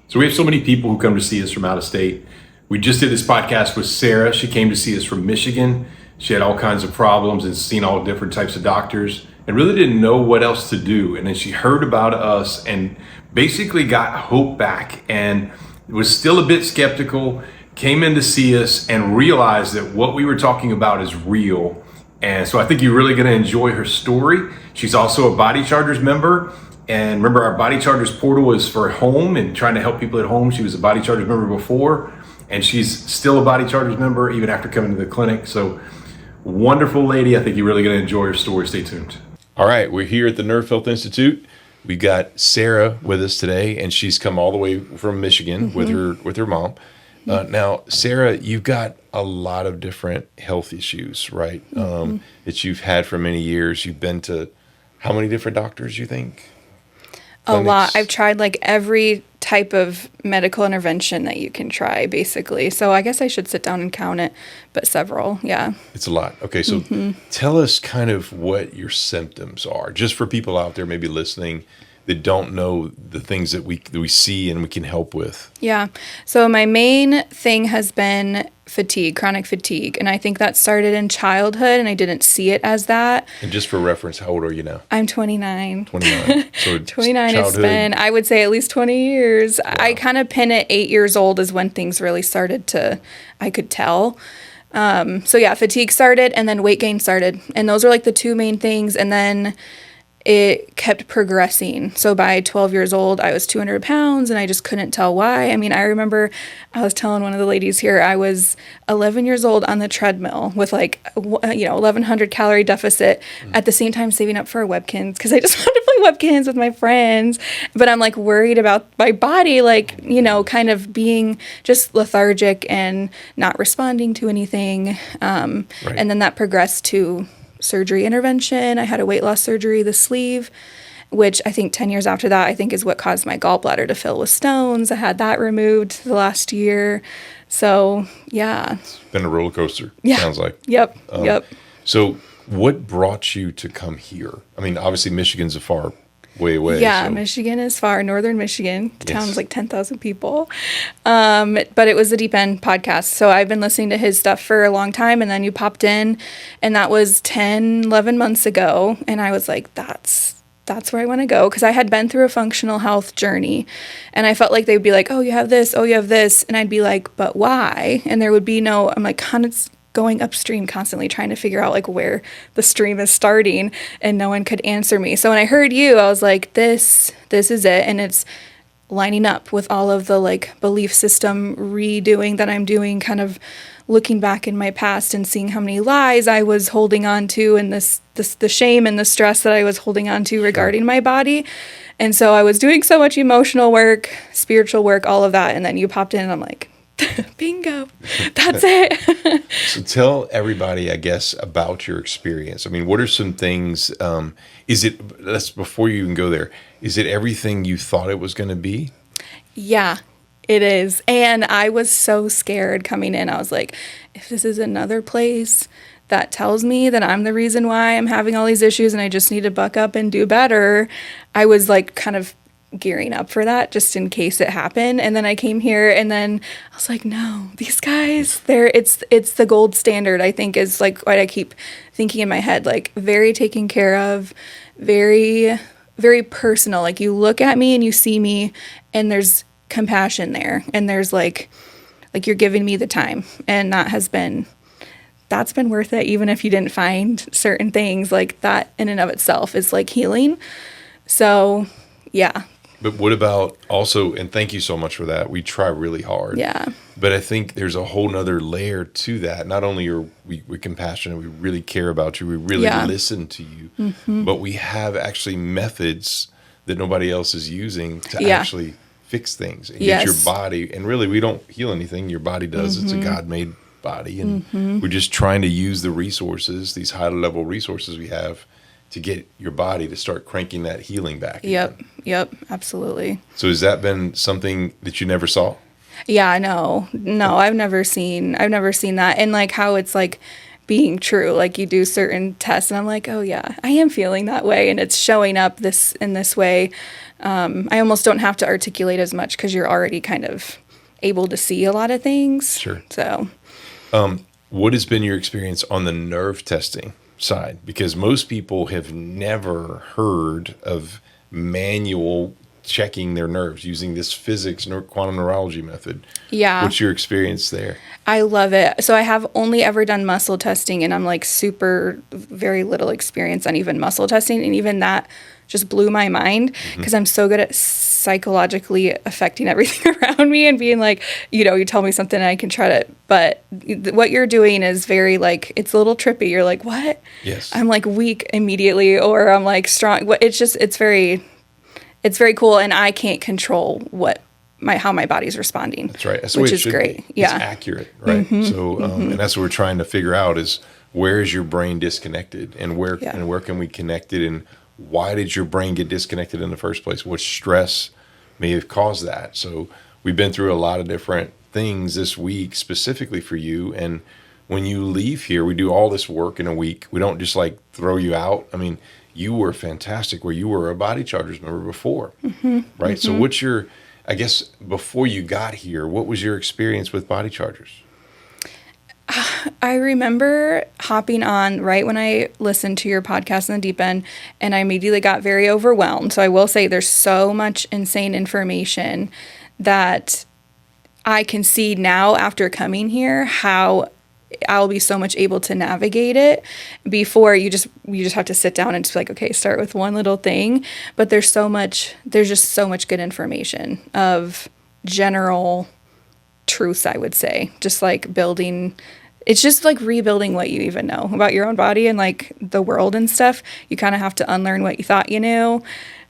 So we have so many people who come to see us from out of state. We just did this podcast with Sarah. She came to see us from Michigan. She had all kinds of problems and seen all different types of doctors and really didn't know what else to do. And then she heard about us and basically got hope back and was still a bit skeptical, came in to see us and realized that what we were talking about is real. And so I think you're really going to enjoy her story. She's also a Bodychargers member. And remember, our Bodychargers portal is for home and trying to help people at home. She was a Bodychargers member before, and she's still a Bodychargers member even after coming to the clinic. So wonderful lady. I think you're really going to enjoy her story. Stay tuned. All right. We're here at the Heartfelt Institute. We got Sarah with us today, and she's come all the way from Michigan with her mom. Now, Sarah, you've got a lot of different health issues, right? That you've had for many years. You've been to how many different doctors, you think? A lot. I've tried like every type of medical intervention that you can try, basically. So I guess I should sit down and count it, but several, yeah. It's a lot. Okay, so tell us kind of what your symptoms are, just for people out there maybe listening that don't know the things that we see and we can help with. Yeah. So my main thing has been fatigue, chronic fatigue. And I think that started in childhood and I didn't see it as that. And just for reference, how old are you now? I'm 29. 29. So 29, it's been, I would say, at least 20 years. Wow. I kind of pin it 8 years old is when things really started to, I could tell. So yeah, fatigue started and then weight gain started. And those are like the two main things. And then it kept progressing. So by 12 years old, I was 200 pounds and I just couldn't tell why. I mean, I remember I was telling one of the ladies here, I was 11 years old on the treadmill with like, 1,100 calorie deficit at the same time saving up for Webkins because I just wanted to play Webkins with my friends. But I'm like worried about my body, like, kind of being just lethargic and not responding to anything. Right. And then that progressed to surgery intervention. I had a weight loss surgery, the sleeve, which I think 10 years after that, I think is what caused my gallbladder to fill with stones. I had that removed the last year. So, yeah. It's been a roller coaster, sounds like. Yep. So what brought you to come here? I mean, obviously Michigan's a far way away. Yeah, so. Michigan is far. Northern Michigan. The town's like 10,000 people. But it was the Deep End podcast. So I've been listening to his stuff for a long time. And then you popped in. And that was 10, 11 months ago. And I was like, that's where I want to go. Because I had been through a functional health journey. And I felt like they would be like, oh, you have this. Oh, you have this. And I'd be like, but why? And there would be no, I'm like, going upstream constantly trying to figure out like where the stream is starting and no one could answer me. So when I heard you, I was like, this is it. And it's lining up with all of the like belief system redoing that I'm doing, kind of looking back in my past and seeing how many lies I was holding on to and the shame and the stress that I was holding on to regarding my body. And so I was doing so much emotional work, spiritual work, all of that. And then you popped in and I'm like, bingo, that's it. So tell everybody, I guess, about your experience. I mean, what are some things, before you even go there, is it everything you thought it was going to be? Yeah, it is. And I was so scared coming in. I was like, if this is another place that tells me that I'm the reason why I'm having all these issues and I just need to buck up and do better, I was like kind of gearing up for that just in case it happened. And then I came here and then I was like, no, these guys, it's the gold standard, I think, is like what I keep thinking in my head, like very taken care of, very, very personal. Like you look at me and you see me and there's compassion there. And there's like you're giving me the time. And that's been worth it. Even if you didn't find certain things, like that in and of itself is like healing. So yeah. But what about also, and thank you so much for that. We try really hard. Yeah. But I think there's a whole nother layer to that. Not only are we compassionate, we really care about you, we really listen to you, but we have actually methods that nobody else is using to actually fix things and get your body. And really, we don't heal anything. Your body does. It's a God-made body. And we're just trying to use the resources, these high-level resources we have, to get your body to start cranking that healing back again. Yep, absolutely. So has that been something that you never saw? Yeah, no, I've never seen that. And like how it's like being true. Like you do certain tests and I'm like, oh yeah, I am feeling that way. And it's showing up in this way. I almost don't have to articulate as much because you're already kind of able to see a lot of things. Sure. So, what has been your experience on the nerve testing side? Because most people have never heard of manual checking their nerves using this physics quantum neurology method. yeah. What's your experience there? I love it. So I have only ever done muscle testing and I'm like very little experience on even muscle testing. And even that just blew my mind because I'm so good at psychologically affecting everything around me and being like, you tell me something and I can try to, but what you're doing is very like, it's a little trippy. You're like, what? Yes. I'm like weak immediately or I'm like strong. It's very cool. And I can't control how my body's responding. That's right. That's which the way it is should great. be. Yeah. It's accurate, right? So, and that's what we're trying to figure out is where is your brain disconnected and where can we connect it and why did your brain get disconnected in the first place? What stress may have caused that? So we've been through a lot of different things this week specifically for you. And when you leave here, we do all this work in a week. We don't just like throw you out. I mean, you were fantastic where you were a Bodychargers member before, right? So what's I guess before you got here, what was your experience with Bodychargers? I remember hopping on right when I listened to your podcast in the deep end, and I immediately got very overwhelmed. So I will say there's so much insane information that I can see now after coming here how I'll be so much able to navigate it. Before you just have to sit down and just be like, okay, start with one little thing. But there's just so much good information of general truths, I would say. Just like it's just like rebuilding what you even know about your own body and like the world and stuff. You kind of have to unlearn what you thought you knew,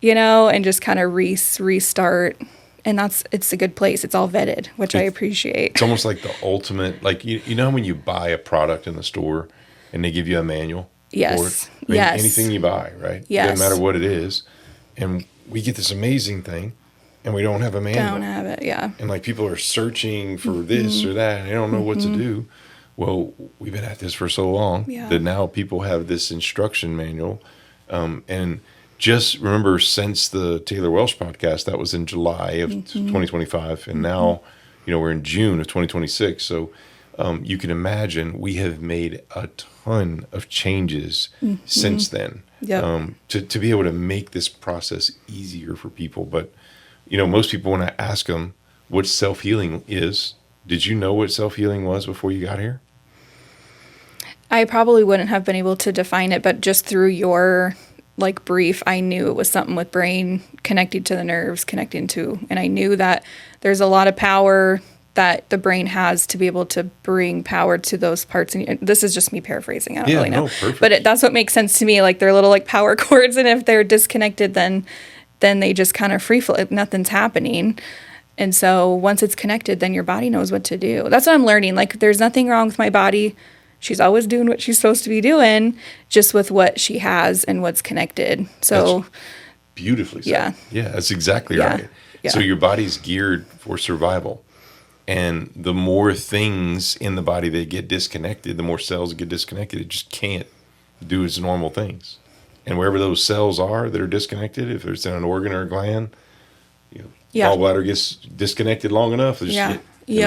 and just kind of restart. And it's a good place. It's all vetted, which I appreciate. It's almost like the ultimate, like, you know, when you buy a product in the store and they give you a manual Yes. for it? I mean, Yes. anything you buy, right? Yes. Doesn't matter what it is. And we get this amazing thing and we don't have a manual. Don't have it, yeah. And like people are searching for this or that and they don't know what to do. Well, we've been at this for so long that now people have this instruction manual. And just remember, since the Taylor Welch podcast, that was in July of 2025. And now, we're in June of 2026. So you can imagine we have made a ton of changes since then to be able to make this process easier for people. But, most people, when I ask them what self-healing is, did you know what self-healing was before you got here? I probably wouldn't have been able to define it, but just through your brief, I knew it was something with brain connected to the nerves, and I knew that there's a lot of power that the brain has to be able to bring power to those parts. And this is just me paraphrasing. I don't really know, but that's what makes sense to me. Like they're little power cords, and if they're disconnected, then they just kind of free flow. Nothing's happening. And so once it's connected, then your body knows what to do. That's what I'm learning. Like there's nothing wrong with my body. She's always doing what she's supposed to be doing, just with what she has and what's connected. So that's beautifully said. Yeah. Yeah, that's exactly right. Yeah. So your body's geared for survival. And the more things in the body that get disconnected, the more cells get disconnected, it just can't do its normal things. And wherever those cells are that are disconnected, if it's in an organ or a gland, gallbladder gets disconnected long enough, the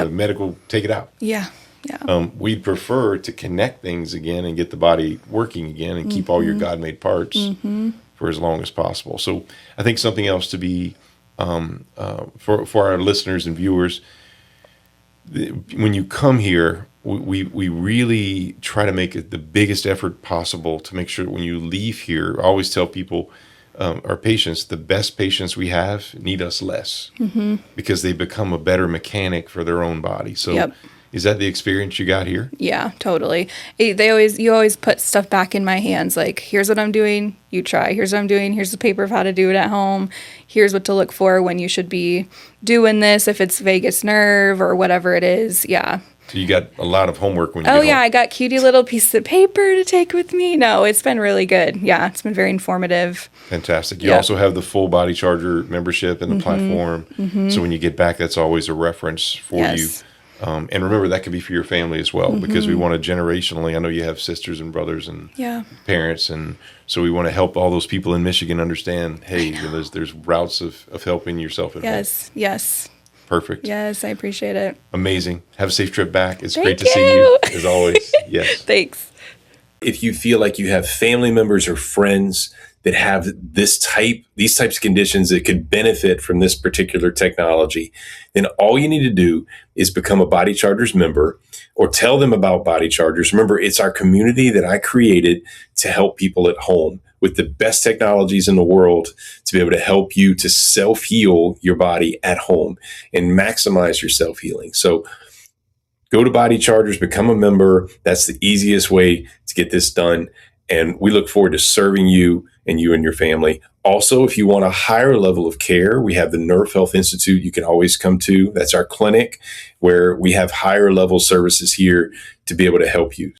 medical take it out. Yeah. Yeah. We'd prefer to connect things again and get the body working again and keep all your God-made parts for as long as possible. So I think something else to be, for our listeners and viewers, when you come here, we really try to make it the biggest effort possible to make sure that when you leave here, I always tell people, our patients, the best patients we have need us less because they become a better mechanic for their own body. So is that the experience you got here? Yeah, totally. You always put stuff back in my hands. Like, here's what I'm doing. You try. Here's what I'm doing. Here's the paper of how to do it at home. Here's what to look for when you should be doing this, if it's vagus nerve or whatever it is. Yeah. So you got a lot of homework when you get home. I got cutie little pieces of paper to take with me. No, it's been really good. Yeah, it's been very informative. Fantastic. You also have the full Bodycharger membership and the platform. So when you get back, that's always a reference for you. And remember, that could be for your family as well, because we want to generationally, I know you have sisters and brothers and parents, and so we want to help all those people in Michigan understand, hey, there's routes of helping yourself at home. Yes. Perfect. Yes, I appreciate it. Amazing. Have a safe trip back. It's Thank great to see you. you, as always. Yes. Thanks. If you feel like you have family members or friends that have these types of conditions that could benefit from this particular technology, then all you need to do is become a Bodychargers member or tell them about Bodychargers. Remember, it's our community that I created to help people at home with the best technologies in the world to be able to help you to self-heal your body at home and maximize your self-healing. So go to Bodychargers, become a member. That's the easiest way to get this done. And we look forward to serving you and your family. Also, if you want a higher level of care, we have the Nerve Health Institute you can always come to. That's our clinic where we have higher level services here to be able to help you.